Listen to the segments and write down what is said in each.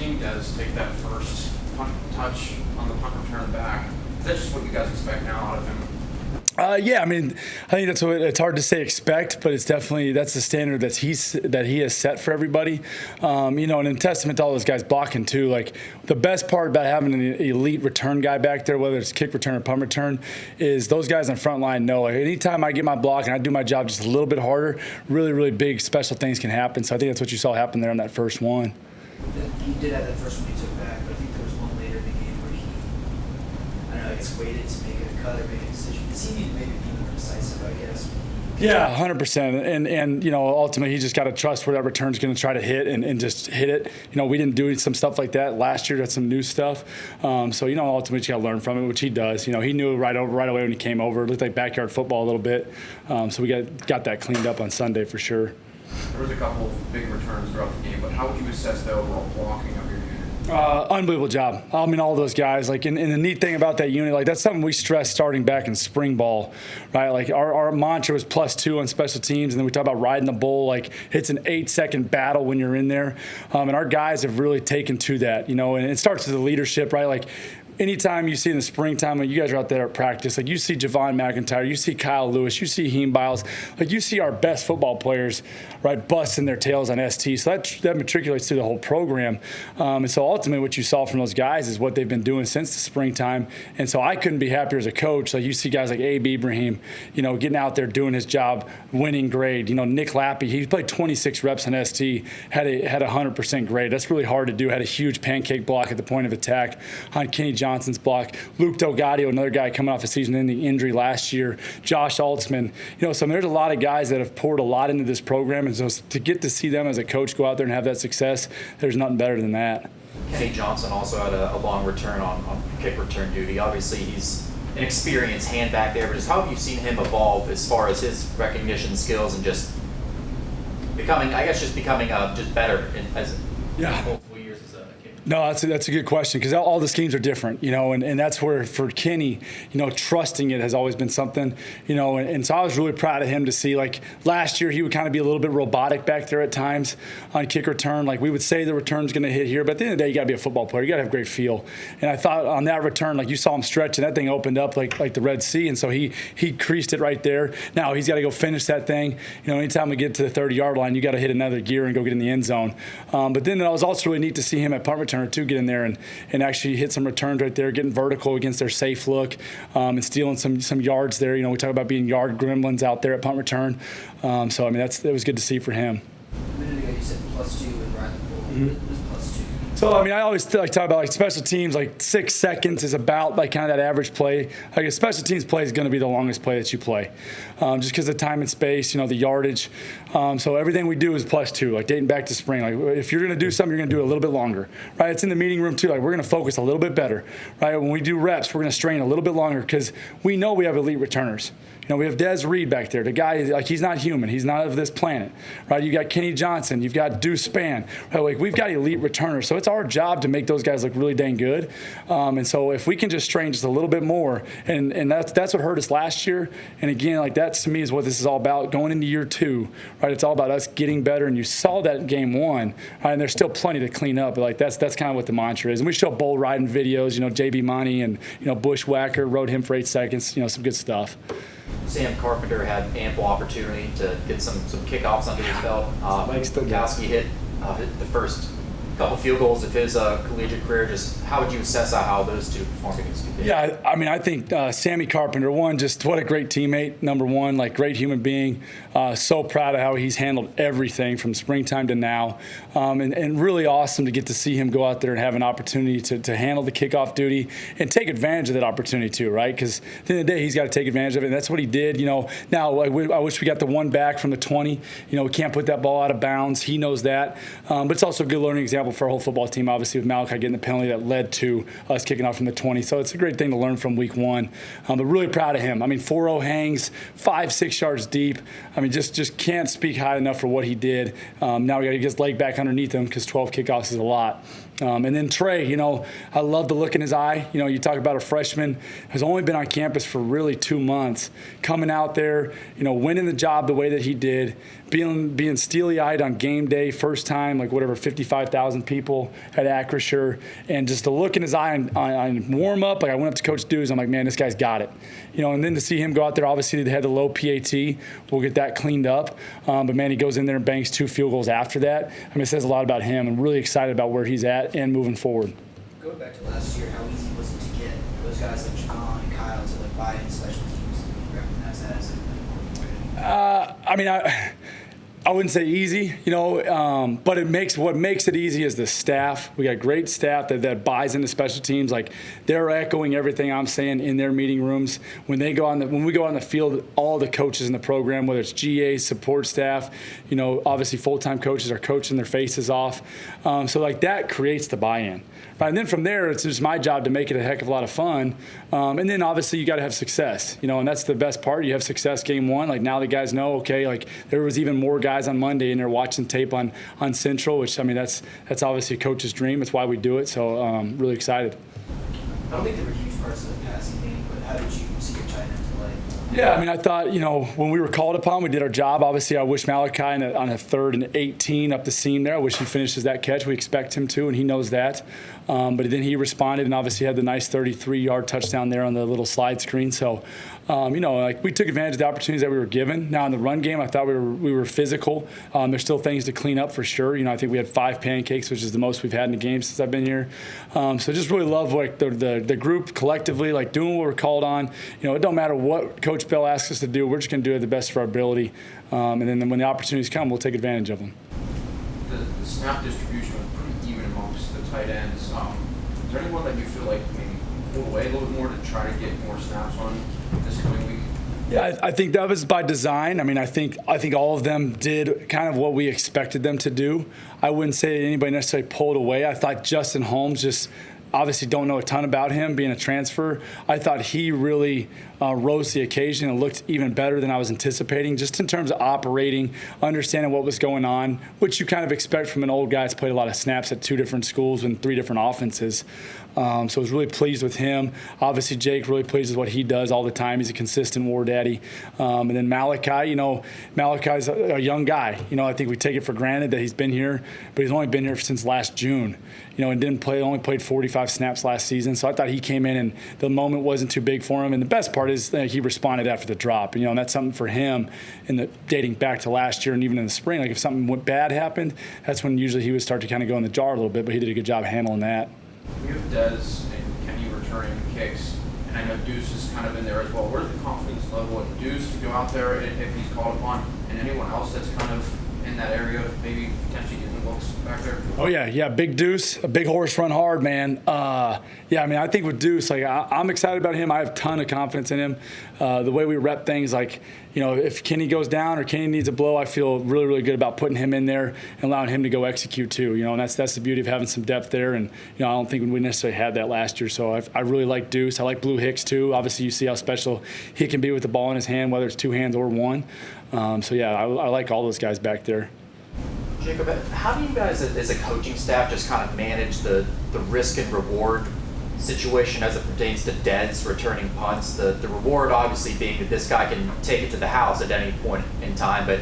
seeing Des take that first punt touch on the punt return back, is that just what you guys expect now out of him? Yeah, I mean, I think that's what it's hard to say expect, but it's definitely that's the standard that he has set for everybody. And in testament to all those guys blocking too, like the best part about having an elite return guy back there, whether it's kick return or punt return, is those guys on front line know like anytime I get my block and I do my job just a little bit harder, really, really big special things can happen. So I think that's what you saw happen there on that first one. He did have that first one he took back, but I think there was one later in the game where I guess waited to make a cut or make a decision. Does he need to maybe be more decisive, I guess? Yeah, 100%. And ultimately, he just got to trust where that return's going to try to hit and just hit it. We didn't do some stuff like that last year. That's some new stuff. So ultimately, you got to learn from it, which he does. He knew right away when he came over. It looked like backyard football a little bit. So we got that cleaned up on Sunday for sure. There was a couple of big returns throughout the game, but how would you assess the overall blocking of your unit? Unbelievable job. I mean, all those guys. Like, and the neat thing about that unit, like that's something we stressed starting back in spring ball, right? Like our mantra was +2 on special teams, and then we talk about riding the bull. Like it's an 8-second battle when you're in there, and our guys have really taken to that, and it starts with the leadership, right? Like. Anytime you see in the springtime, when you guys are out there at practice, like you see Javon McIntyre, you see Kyle Lewis, you see Heem Biles, like you see our best football players, right, busting their tails on ST. So that matriculates through the whole program. And so ultimately what you saw from those guys is what they've been doing since the springtime. And so I couldn't be happier as a coach. Like you see guys like Abe Ibrahim, getting out there doing his job, winning grade. Nick Lappy, he played 26 reps on ST, had a 100% grade. That's really hard to do. Had a huge pancake block at the point of attack on Kenny Johnson's block. Luke Delgadio, another guy coming off a season-ending injury last year. Josh Altsman. So there's a lot of guys that have poured a lot into this program, and so to get to see them as a coach go out there and have that success, there's nothing better than that. Kenny Johnson also had a long return on kick return duty. Obviously, he's an experienced hand back there, but just how have you seen him evolve as far as his recognition skills and just becoming just better as multiple years as a kicker? No, that's a good question because all the schemes are different, and that's where for Kenny, trusting it has always been something, and so I was really proud of him to see, like last year he would kind of be a little bit robotic back there at times on kick return. Like we would say the return's going to hit here, but at the end of the day, you got to be a football player. You got to have great feel. And I thought on that return, like you saw him stretch and that thing opened up like the Red Sea, and so he creased it right there. Now he's got to go finish that thing. Anytime we get to the 30-yard line, you got to hit another gear and go get in the end zone. But then it was also really neat to see him at punt return too, get in there and actually hit some returns right there, getting vertical against their safe look, and stealing some yards there. We talk about being yard gremlins out there at punt return. So I mean that was good to see for him. A minute ago you said +2 and ride the bull. What is +2? So, I mean, I always talk about special teams, 6 seconds is about kind of that average play. Like a special teams play is going to be the longest play that you play, just because of time and space, the yardage. So everything we do is +2, dating back to spring. If you're going to do something, you're going to do it a little bit longer, right? It's in the meeting room too. We're going to focus a little bit better, right? When we do reps, we're going to strain a little bit longer because we know we have elite returners. We have Des Reed back there. The guy, he's not human. He's not of this planet, right? You got Kenny Johnson. You've got Deuce Spann. Right? We've got elite returners. So it's our job to make those guys look really dang good. And so if we can just strain just a little bit more, and that's what hurt us last year. And again, that to me is what this is all about going into year 2, right? It's all about us getting better. And you saw that in game 1, right? And there's still plenty to clean up. But that's kind of what the mantra is. And we show bull riding videos. JB Monty and Bushwhacker rode him for 8 seconds. Some good stuff. Sam Carpenter had ample opportunity to get some kickoffs under his belt. Gowski hit the first couple field goals of his collegiate career. Just how would you assess how those two performed against you? Yeah, I mean, I think Sammy Carpenter, just what a great teammate, number one, great human being. So proud of how he's handled everything from springtime to now. And really awesome to get to see him go out there and have an opportunity to handle the kickoff duty and take advantage of that opportunity too, right? Because at the end of the day, he's got to take advantage of it, and that's what he did. Now I wish we got the one back from the 20. We can't put that ball out of bounds. He knows that. But it's also a good learning example for our whole football team, obviously, with Malachi getting the penalty that led to us kicking off from the 20. So it's a great thing to learn from week 1. But really proud of him. I mean, 4-0 hangs, 5-6 yards deep. I mean, just can't speak high enough for what he did. Now we got to get his leg back underneath him because 12 kickoffs is a lot. And then Trey, I love the look in his eye. You talk about a freshman who's only been on campus for really 2 months, coming out there, winning the job the way that he did, being steely-eyed on game day, first time, like whatever, 55,000 people at Acrisure, and just the look in his eye on warm-up, like I went up to Coach Dews, I'm like, man, this guy's got it. And then to see him go out there, obviously they had the low PAT, we'll get that cleaned up, but man, he goes in there and banks 2 field goals after that. I mean, it says a lot about him. I'm really excited about where he's at and moving forward. Going back to last year, how easy was it to get those guys like Javon and Kyle to like buy in special teams? Recognize that as I mean, I wouldn't say easy, but what makes it easy is the staff. We got great staff that buys into special teams. Like they're echoing everything I'm saying in their meeting rooms. When we go on the field, all the coaches in the program, whether it's GA, support staff, obviously full-time coaches are coaching their faces off. So like that creates the buy-in. Right? And then from there, it's just my job to make it a heck of a lot of fun. And then obviously you got to have success, and that's the best part. You have success game one. Like now the guys know, okay, like there was even more guys on Monday and they're watching tape on Central, which I mean that's obviously a coach's dream. That's why we do it. So really excited. I don't think there were huge parts of the passing game, but how did you see your tight end play? Yeah, I mean, I thought, when we were called upon, we did our job. Obviously, I wish Malachi on a 3rd and 18 up the seam there. I wish he finishes that catch. We expect him to, and he knows that. But then he responded and obviously had the nice 33-yard touchdown there on the little slide screen. So, we took advantage of the opportunities that we were given. Now, in the run game, I thought we were physical. There's still things to clean up for sure. I think we had 5 pancakes, which is the most we've had in the game since I've been here. So just really love like the group collectively, like doing what we're called on. It don't matter what Coach Bell asks us to do. We're just going to do it the best of our ability. And then when the opportunities come, we'll take advantage of them. The snap distribution was pretty even amongst the tight ends. Is there anyone that you feel like maybe pull away a little bit more to try to get more snaps on this coming week? Yeah, I think that was by design. I mean, I think all of them did kind of what we expected them to do. I wouldn't say anybody necessarily pulled away. I thought Justin Holmes just obviously don't know a ton about him being a transfer. I thought he really rose to the occasion and looked even better than I was anticipating, just in terms of operating, understanding what was going on, which you kind of expect from an old guy that's played a lot of snaps at 2 different schools and 3 different offenses. So I was really pleased with him. Obviously, Jake, really pleased with what he does all the time. He's a consistent war daddy. And then Malachi, Malachi's a young guy. I think we take it for granted that he's been here, but he's only been here since last June. And only played 45 snaps last season. So I thought he came in and the moment wasn't too big for him. And the best part is that he responded after the drop. And that's something for him dating back to last year and even in the spring. Like if something bad happened, that's when usually he would start to kind of go in the jar a little bit, but he did a good job handling that. We have Dez and Kenny returning kicks, and I know Deuce is kind of in there as well. Where's the confidence level of Deuce to go out there if he's called upon, and anyone else that's kind of in that area, maybe potentially getting looks back there? Oh, yeah, big Deuce, a big horse, run hard, man. I mean, I think with Deuce, like I'm excited about him. I have a ton of confidence in him. The way we rep things, like, if Kenny goes down or Kenny needs a blow, I feel really, really good about putting him in there and allowing him to go execute too. And that's the beauty of having some depth there. And I don't think we necessarily had that last year. So I really like Deuce. I like Blue Hicks too. Obviously, you see how special he can be with the ball in his hand, whether it's 2 hands or 1. I like all those guys back there. Jacob, how do you guys as a coaching staff just kind of manage the risk and reward situation as it pertains to Dez returning punts? The reward obviously being that this guy can take it to the house at any point in time, but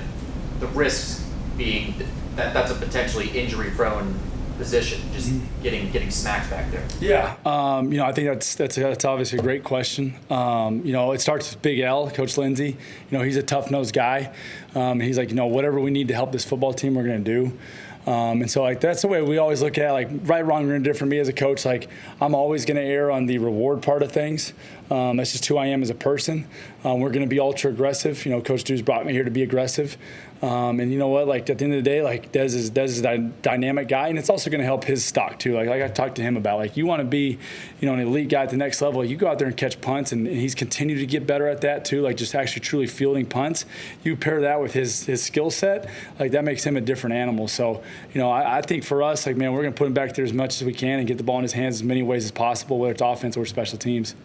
the risks being that that's a potentially injury-prone position, just getting smacked back there. Yeah, I think that's obviously a great question. It starts with Big L, Coach Lindsey. He's a tough-nosed guy. He's like, whatever we need to help this football team, we're going to do. And so, that's the way we always look at it. Like, right, wrong, or indifferent. For me as a coach, like, I'm always going to err on the reward part of things. That's just who I am as a person. We're going to be ultra aggressive. Coach Dews brought me here to be aggressive. And you know what? Like, at the end of the day, like, Dez is a dynamic guy, and it's also going to help his stock too. Like I talked to him about, like, you want to be, an elite guy at the next level. You go out there and catch punts, and he's continued to get better at that too. Like, just actually truly fielding punts. You pair that with his skill set, like, that makes him a different animal. So, I think for us, like, man, we're going to put him back there as much as we can and get the ball in his hands as many ways as possible, whether it's offense or special teams.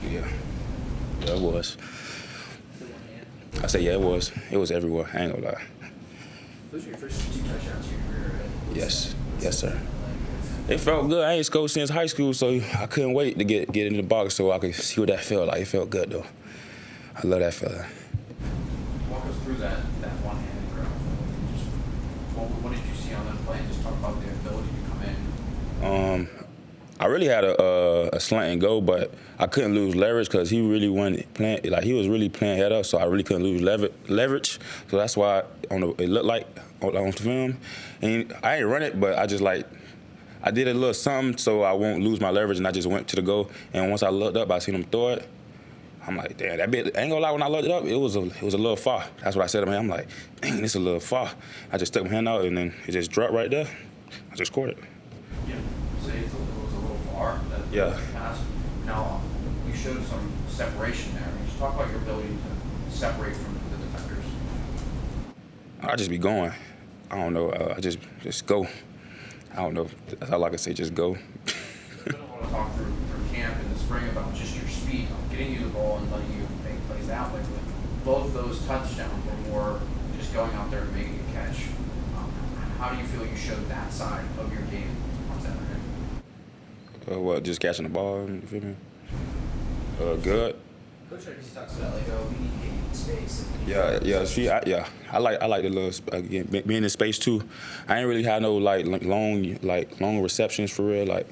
Yeah, it was. I say, yeah, it was. It was everywhere. I ain't gonna lie. Those were your first 2 touchdowns of your career, right? Yes, sir. It felt good. I ain't scored since high school, so I couldn't wait to get in the box so I could see what that felt like. It felt good, though. I love that feeling. through that one-handed grab. Just, what did you see on that play? And just talk about the ability to come in. I really had a slant and go, but I couldn't lose leverage because he really wasn't playing. Like he was really playing head up, so I really couldn't lose leverage. So that's why it looked like on the film, and I ain't run it, but I just like I did a little something so I won't lose my leverage, and I just went to the go. And once I looked up, I seen him throw it. I'm like, damn, that bit. I ain't gonna lie, when I looked it up, it was a little far. That's what I said to me. I'm like, dang, it's a little far. I just stuck my hand out, and then it just dropped right there. I just scored it. Yeah. Say it was a little far. Yeah. Pass. Now, you showed some separation there. Just talk about your ability to separate from the defenders. I just be going. I don't know. I just go. I don't know. That's all I can say. Just go. I don't want to talk through camp in the spring about just your speed, getting you the ball and letting you make plays that way. But both those touchdowns were more just going out there and making a catch. How do you feel you showed that side of your game on Saturday? What? Just catching the ball. You feel me? Good. Coach Hardesty talks about like, oh, we need to get you in space. Yeah. I like the little again, being in space too. I ain't really had no long receptions for real, like,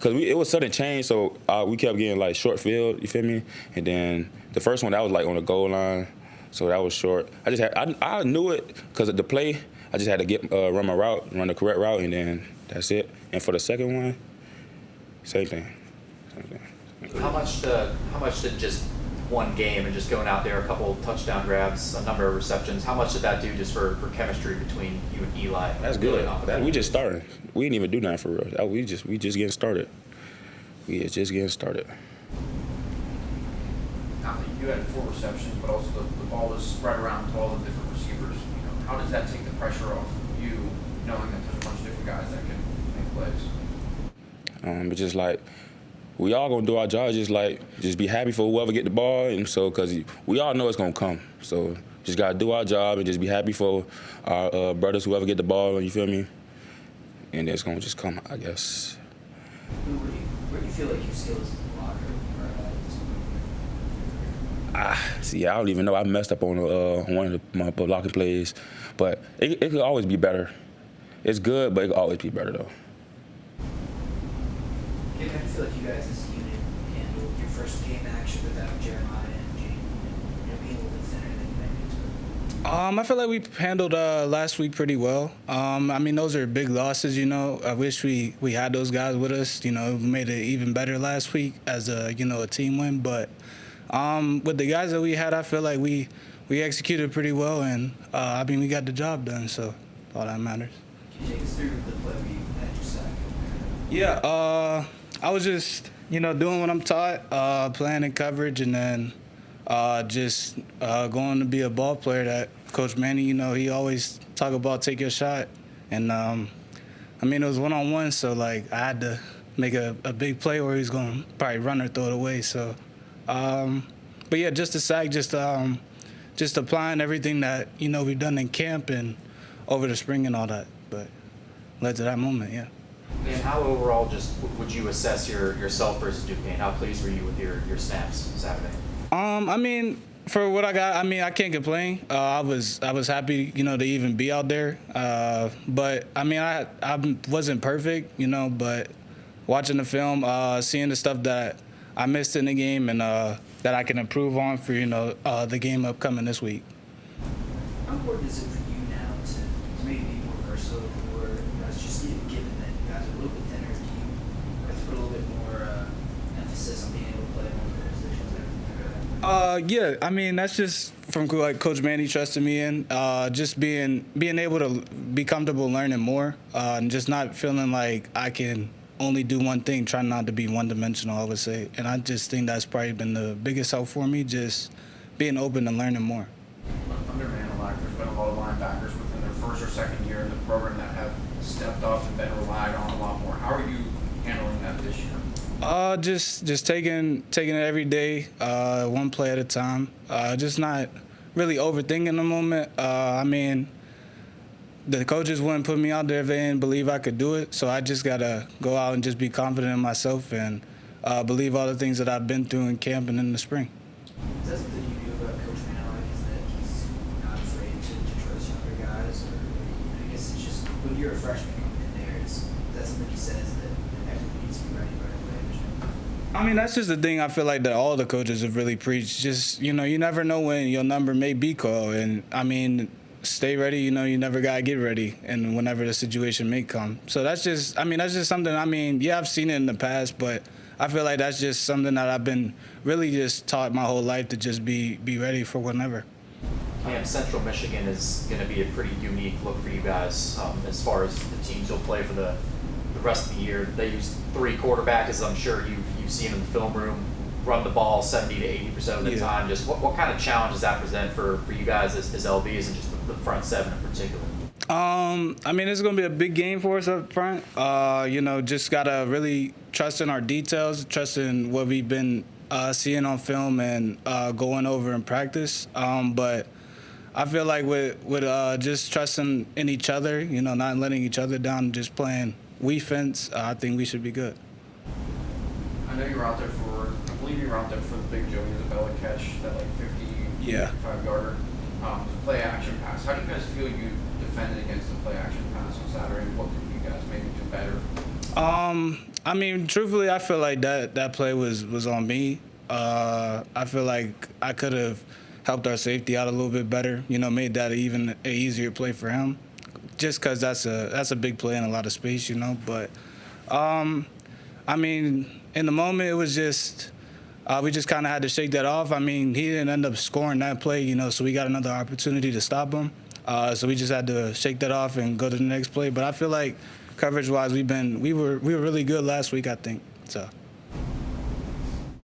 cause it was sudden change, so we kept getting like short field. You feel me? And then the first one that was like on the goal line, so that was short. I knew it cause of the play. I just had to run my route, run the correct route, and then that's it. And for the second one, same thing. How much did just one game and just going out there, a couple touchdown grabs, a number of receptions, how much did that do just for chemistry between you and Eli? That's good. We just started. We didn't even do nothing for real. We just getting started. We just getting started. Now, you had 4 receptions, but also the ball was spread around to all the different receivers. How does that take the pressure off you, knowing that there's a bunch of different guys that can make plays? It's just like we all gonna do our job. Just be happy for whoever get the ball, and so because we all know it's gonna come. So just gotta do our job and just be happy for our brothers, whoever get the ball. You feel me? And it's gonna just come, I guess. Where do you feel like your skills in the locker room? See, I don't even know. I messed up on one of my blocking plays, but it could always be better. It's good, but it could always be better though. I feel like you guys as a unit handled your first game action without Jeremiah and Jane, being a little bit thinner than you might expect. I feel like we handled last week pretty well. I mean, those are big losses, I wish we had those guys with us. We made it even better last week as a team win. But with the guys that we had, I feel like we executed pretty well, and we got the job done. So all that matters. Can you take us through the play where you had your sack? Yeah, I was just doing what I'm taught, playing in coverage, and then just going to be a ball player that Coach Manny, he always talk about take your shot. And, it was one-on-one, so, I had to make a big play where he was going to probably run or throw it away. So, but, yeah, just the sack, just applying everything that, we've done in camp and over the spring and all that. But led to that moment, yeah. And how overall just would you assess yourself versus Duquesne? How pleased were you with your snaps Saturday? For what I got, I can't complain. I was happy, to even be out there. But I wasn't perfect, but watching the film, seeing the stuff that I missed in the game and that I can improve on for the game upcoming this week. How important is it for you now to maybe be more versatile, or just given that you guys are a little bit thinner, do you have to put a little bit more emphasis on being able to play multiple positions and everything like that? Yeah, that's just from Coach Manny trusting me in, just being able to be comfortable learning more, and just not feeling like I can only do one thing, trying not to be one-dimensional, I would say. And I just think that's probably been the biggest help for me, just being open and learning more. Under Manilak, there's been a lot of linebackers within their first or second year in the program that have stepped up and been relied on a lot more. How are you handling that this year? Just taking it every day, one play at a time. Just not really overthinking the moment. The coaches wouldn't put me out there if they didn't believe I could do it. So I just gotta go out and just be confident in myself and believe all the things that I've been through in camp and in the spring. Is that something you do about Coach Manilak, is that he's not when you're a freshman coming in there, is that something he says that everyone needs to be ready right away? I mean, that's just the thing I feel like that all the coaches have really preached. Just, you know, you never know when your number may be called. And, I mean, stay ready, you know, you never got to get ready. And whenever the situation may come. So that's just something, yeah, I've seen it in the past, but I feel like that's just something that I've been really just taught my whole life to just be ready for whenever. And Central Michigan is going to be a pretty unique look for you guys as far as the teams you'll play for the rest of the year. They use 3 quarterbacks, as I'm sure you've seen in the film room, run the ball 70 to 80% of the time. Just what kind of challenge does that present for you guys as LBs and just the front 7 in particular? I mean, it's going to be a big game for us up front. You know, just got to really trust in our details, trust in what we've been seeing on film and going over in practice. But I feel like with just trusting in each other, you know, not letting each other down, just playing defense, I think we should be good. I know you were out there I believe you were out there for the big Joey Isabella catch, that like 55-yarder play action pass. How do you guys feel you defended against the play action pass on Saturday? What could you guys maybe do better? I mean, truthfully, I feel like that play was on me. I feel like I could have helped our safety out a little bit better, you know, made that even an easier play for him, just because that's a big play in a lot of space, you know. But, I mean, in the moment, it was just we just kind of had to shake that off. I mean, he didn't end up scoring that play, you know, so we got another opportunity to stop him. So we just had to shake that off and go to the next play. But I feel like coverage-wise, we were really good last week, I think. So.